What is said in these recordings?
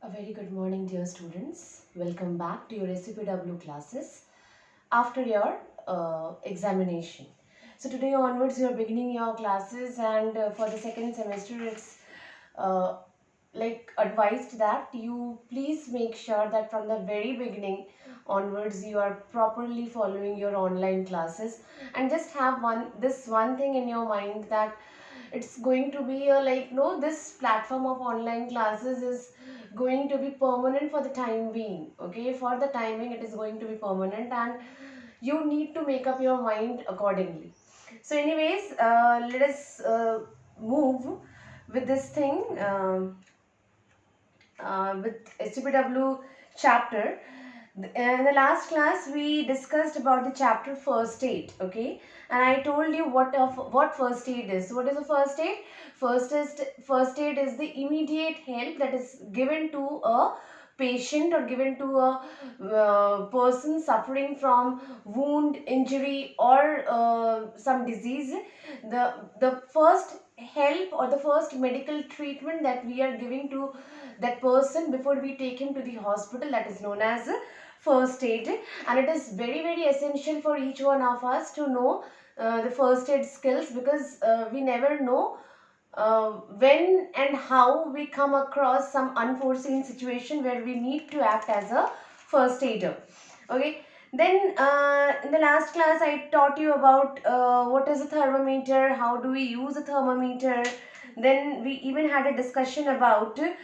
A very good morning, dear students. Welcome back to your SCPW classes after your examination. So today onwards, you are beginning your classes, and for the second semester, it's uh, like advised that you please make sure that from the very beginning onwards you are properly following your online classes, and just have one thing in your mind that it's going to be a like no, this platform of online classes is going to be permanent for the time being. Okay, for the timing it is going to be permanent, and you need to make up your mind accordingly. So anyways, let us move with this thing, with SCPW chapter. In the last class, we discussed about the chapter first aid, okay? And I told you what first aid is. So what is the first aid? First aid is the immediate help that is given to a patient or given to a person suffering from wound, injury, or some disease. The first help or the first medical treatment that we are giving to that person before we take him to the hospital, that is known as first aid. And it is very essential for each one of us to know the first aid skills, because we never know when and how we come across some unforeseen situation where we need to act as a first aider. Okay, then in the last class I taught you about what is a thermometer, how do we use a thermometer. Then we even had a discussion about the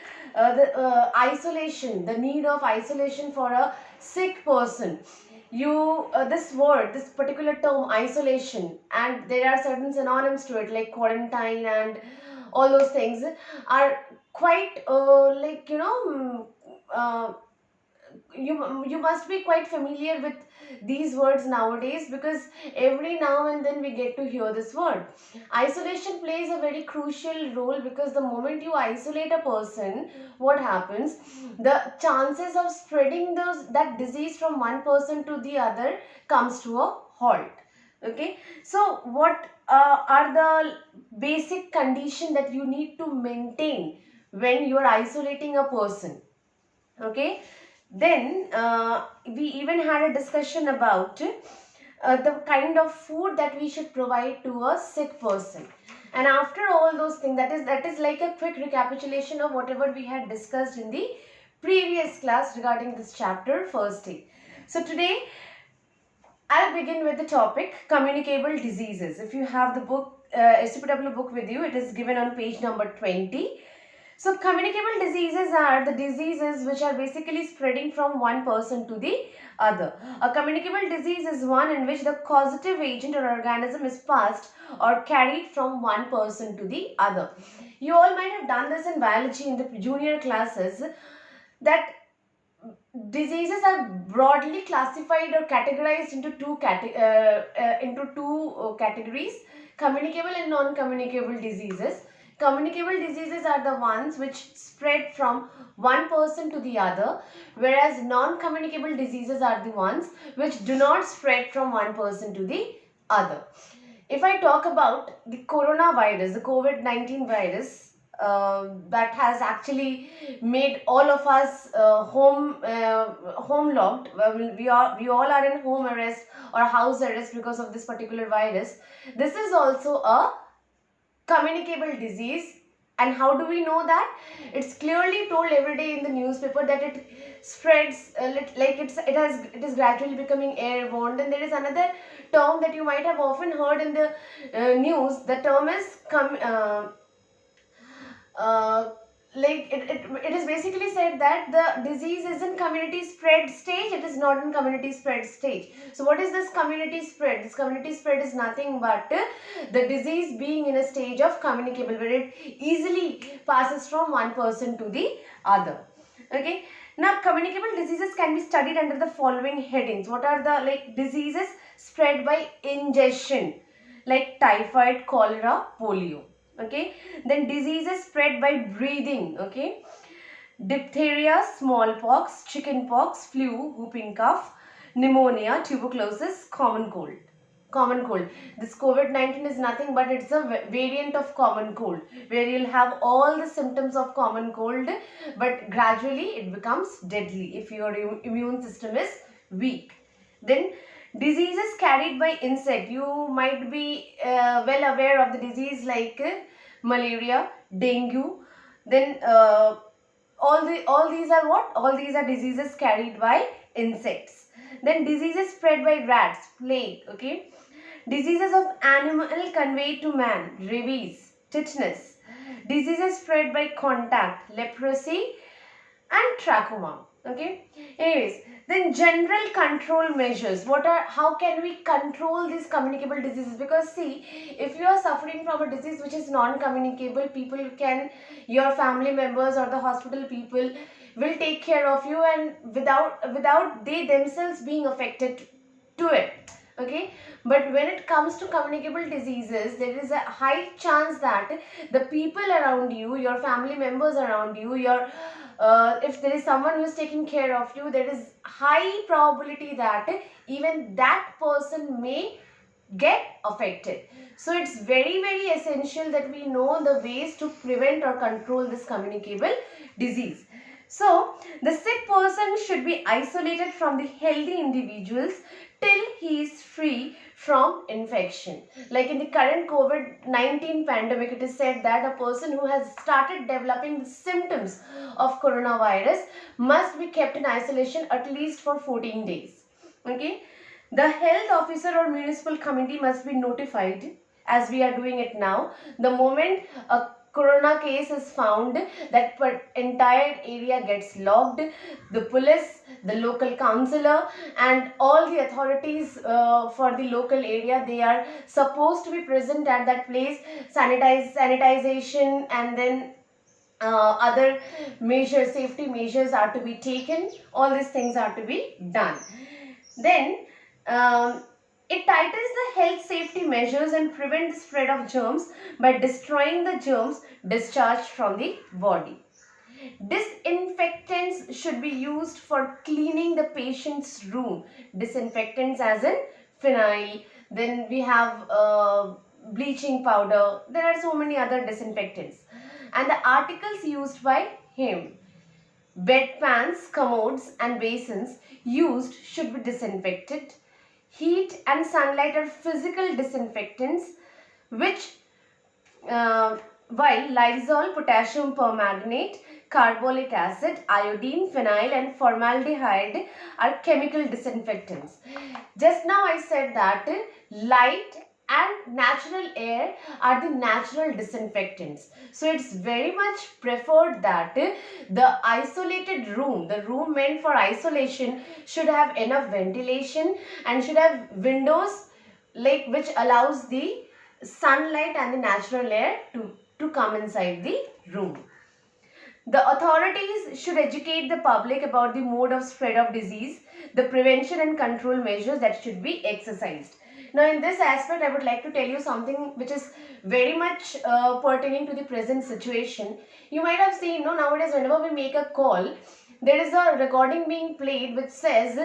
isolation, the need of isolation for a sick person. You this particular term isolation, and there are certain synonyms to it like quarantine and all those things, are quite you must be quite familiar with these words nowadays, because every now and then we get to hear this word. Isolation plays a very crucial role, because the moment you isolate a person, what happens, the chances of spreading that disease from one person to the other comes to a halt. Okay, so what are the basic condition that you need to maintain when you are isolating a person? Okay, then we even had a discussion about the kind of food that we should provide to a sick person. And after all those things, that is like a quick recapitulation of whatever we had discussed in the previous class regarding this chapter first aid. So today I'll begin with the topic communicable diseases. If you have the book, SCPW book with you, it is given on page number 20. So communicable diseases are the diseases which are basically spreading from one person to the other. A communicable disease is one in which the causative agent or organism is passed or carried from one person to the other. You all might have done this in biology in the junior classes, that diseases are broadly classified or categorized into two categories: communicable and non-communicable diseases. Communicable diseases are the ones which spread from one person to the other, whereas non-communicable diseases are the ones which do not spread from one person to the other. If I talk about the coronavirus, the COVID-19 virus, that has actually made all of us home locked. Well, we all are in home arrest or house arrest because of this particular virus. This is also a communicable disease. And how do we know that? It's clearly told every day in the newspaper that it spreads like it is gradually becoming airborne. Then there is another term that you might have often heard in the news. The term is it is basically said that the disease is in community spread stage, it is not in community spread stage. So what is this community spread? This community spread is nothing but the disease being in a stage of communicable, where it easily passes from one person to the other. Okay, now communicable diseases can be studied under the following headings. What are the diseases spread by ingestion, like typhoid, cholera, polio? Okay, then diseases spread by breathing. Okay, diphtheria, smallpox, chickenpox, flu, whooping cough, pneumonia, tuberculosis, common cold. Common cold. This COVID-19 is nothing but it's a variant of common cold, where you'll have all the symptoms of common cold, but gradually it becomes deadly if your immune system is weak. Then diseases carried by insect. You might be well aware of the disease like malaria, dengue. Then all these are what? All these are diseases carried by insects. Then diseases spread by rats, plague. Okay, diseases of animal conveyed to man, rabies, tetanus. Diseases spread by contact, leprosy and trachoma. Okay. Anyways, then general control measures. What are, how can we control these communicable diseases? Because see, if you are suffering from a disease which is non-communicable, people can, your family members or the hospital people will take care of you, and without they themselves being affected to it. Okay, but when it comes to communicable diseases, there is a high chance that the people around you, your family members around you, your if there is someone who is taking care of you, there is high probability that even that person may get affected. So it's very essential that we know the ways to prevent or control this communicable disease. So the sick person should be isolated from the healthy individuals till he is free from infection. Like in the current COVID-19 pandemic, it is said that a person who has started developing the symptoms of coronavirus must be kept in isolation at least for 14 days. Okay. The health officer or municipal committee must be notified, as we are doing it now. The moment a corona case is found, that entire area gets locked. The police, the local councillor and all the authorities for the local area, they are supposed to be present at that place. Sanitization and then other measures, safety measures are to be taken. All these things are to be done. Then it tightens the health safety measures and prevent the spread of germs by destroying the germs discharged from the body. Disinfectants should be used for cleaning the patient's room. Disinfectants as in phenyl. Then we have bleaching powder. There are so many other disinfectants. And the articles used by him. Bedpans, commodes and basins used should be disinfected. Heat and sunlight are physical disinfectants, which while Lysol, potassium permanganate, carbolic acid, iodine, phenyl and formaldehyde are chemical disinfectants. Just now I said that light and natural air are the natural disinfectants. So it's very much preferred that the isolated room, the room meant for isolation, should have enough ventilation and should have windows like which allows the sunlight and the natural air to come inside the room. The authorities should educate the public about the mode of spread of disease, the prevention and control measures that should be exercised. Now in this aspect, I would like to tell you something which is very much pertaining to the present situation. You might have seen, no, nowadays whenever we make a call, there is a recording being played which says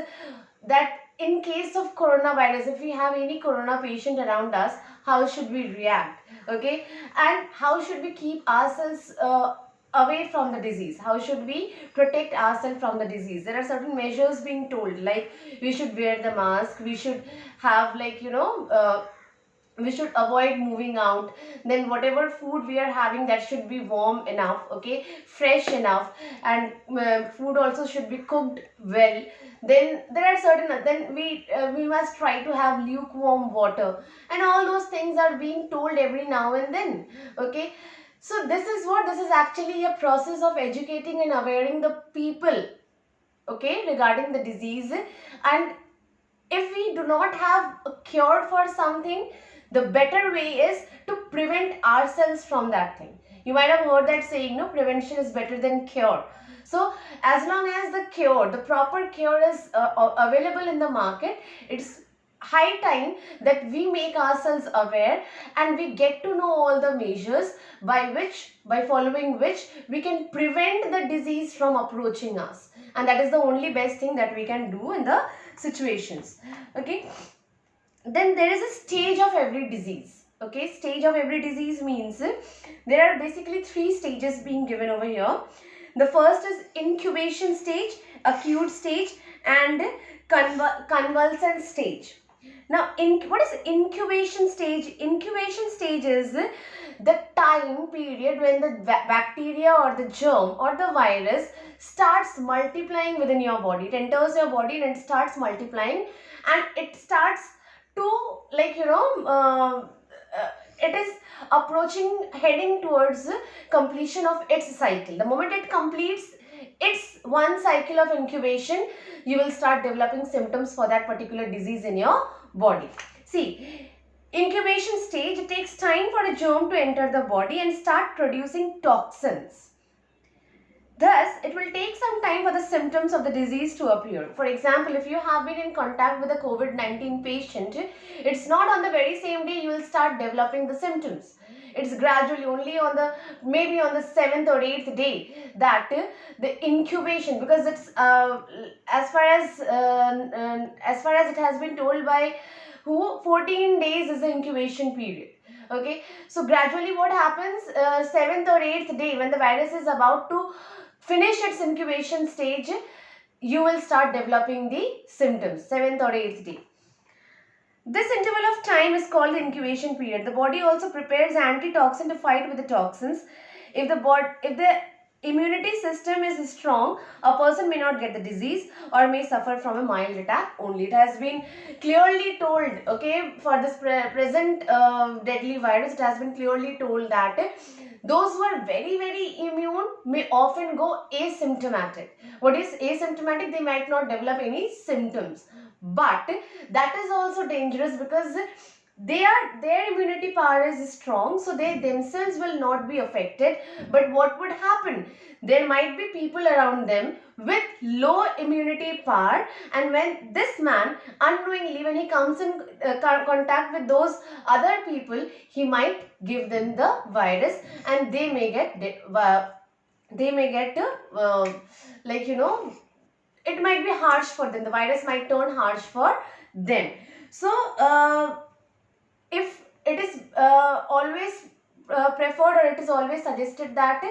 that in case of coronavirus, if we have any corona patient around us, how should we react? Okay, and how should we keep ourselves away from the disease? How should we protect ourselves from the disease? There are certain measures being told, like we should wear the mask, we should have like we should avoid moving out. Then whatever food we are having, that should be warm enough, okay, fresh enough, and food also should be cooked well. Then there are certain, then we must try to have lukewarm water, and all those things are being told every now and then. Okay, so this is what, this is actually a process of educating and awareing the people, okay, regarding the disease. And if we do not have a cure for something, the better way is to prevent ourselves from that thing. You might have heard that saying, no, prevention is better than cure. So as long as the cure, the proper cure is available in the market, it's high time that we make ourselves aware and we get to know all the measures by following which we can prevent the disease from approaching us. And that is the only best thing that we can do in the situations. Okay. Then there is a stage of every disease. Okay, stage of every disease means there are basically three stages being given over here. The first is incubation stage, acute stage, and convalescent stage. Now, what is incubation stage? Incubation stage is the time period when the bacteria or the germ or the virus starts multiplying within your body. It enters your body and it starts multiplying, and it starts to, like, it is approaching, heading towards completion of its cycle. The moment it completes its one cycle of incubation, you will start developing symptoms for that particular disease in your body. See, incubation stage, it takes time for a germ to enter the body and start producing toxins. Thus, it will take some time for the symptoms of the disease to appear. For example, if you have been in contact with a COVID-19 patient, it's not on the very same day you will start developing the symptoms. It's gradually, only on the, maybe on the 7th or 8th day, that the incubation, because it's as far as it has been told by who, 14 days is the incubation period. Okay, so gradually what happens, 7th or 8th day, when the virus is about to finish its incubation stage, you will start developing the symptoms, 7th or 8th day. This interval of time is called the incubation period. The body also prepares antitoxin to fight with the toxins. If the immunity system is strong, a person may not get the disease or may suffer from a mild attack only. It has been clearly told, okay, for this present deadly virus, it has been clearly told that those who are very, very immune may often go asymptomatic. What is asymptomatic? They might not develop any symptoms. But that is also dangerous, because their immunity power is strong, so they themselves will not be affected. But what would happen? There might be people around them with low immunity power, and when this man unknowingly, when he comes in contact with those other people, he might give them the virus, and they may get like, it might be harsh for them. The virus might turn harsh for them. So if it is always preferred, or it is always suggested that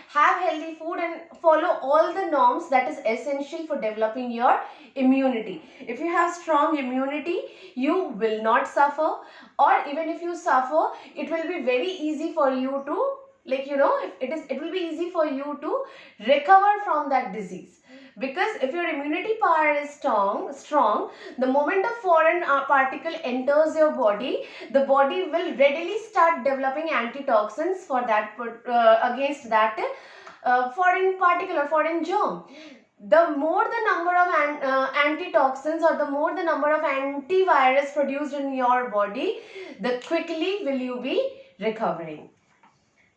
have healthy food and follow all the norms that is essential for developing your immunity. If you have strong immunity, you will not suffer, or even if you suffer, it will be very easy for you to, like, it will be easy for you to recover from that disease. Because if your immunity power is strong, the moment a foreign particle enters your body, the body will readily start developing antitoxins for that against that foreign particle or foreign germ. The more the number of antitoxins, or the more the number of antivirus produced in your body, the quickly will you be recovering.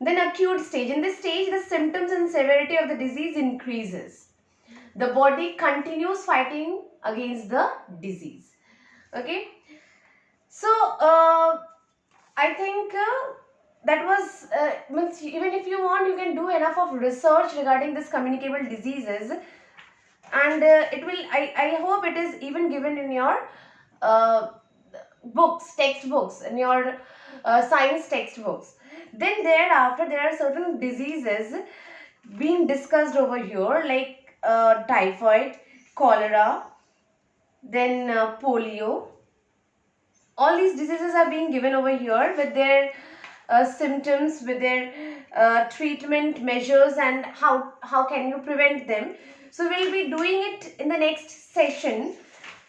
Then acute stage. In this stage, the symptoms and severity of the disease increases. The body continues fighting against the disease. Okay. So, I think that was, means, even if you want, you can do enough of research regarding this communicable diseases, and it will, I hope it is even given in your textbooks, in your science textbooks. Then thereafter, there are certain diseases being discussed over here, like typhoid, cholera, then polio. All these diseases are being given over here with their symptoms, with their treatment measures, and how can you prevent them. So we'll be doing it in the next session,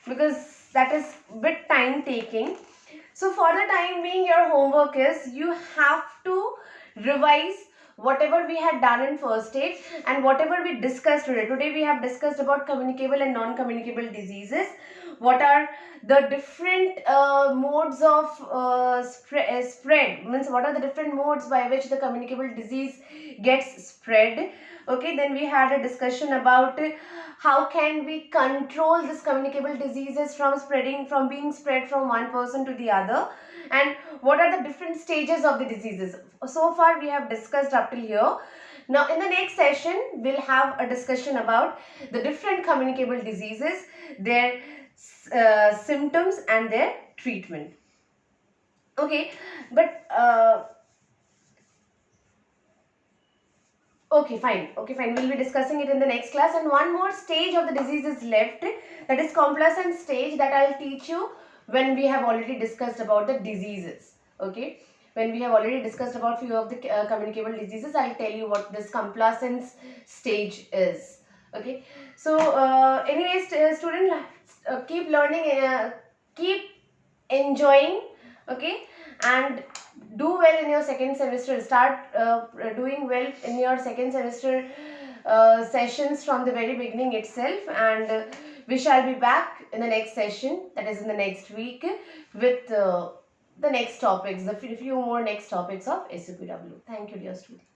because that is a bit time taking. So for the time being, your homework is, you have to revise whatever we had done in first aid and whatever we discussed today. Today we have discussed about communicable and non-communicable diseases. What are the different modes of spread, means what are the different modes by which the communicable disease gets spread. Okay, then we had a discussion about how can we control this communicable diseases from being spread from one person to the other, and what are the different stages of the diseases. So far we have discussed up till here. Now, in the next session, we'll have a discussion about the different communicable diseases, their symptoms, and their treatment. Okay, but okay, fine. Okay, fine. We'll be discussing it in the next class. And one more stage of the disease is left, that is complacent stage, that I'll teach you when we have already discussed about the diseases. Okay, when we have already discussed about few of the communicable diseases, I'll tell you what this complacent stage is. Okay, so anyways, student, keep learning, keep enjoying. Okay, and do well in your second semester. Start doing well in your second semester sessions from the very beginning itself, and we shall be back in the next session, that is in the next week, with the next topics, the few more next topics of SUPW. Thank you, dear students.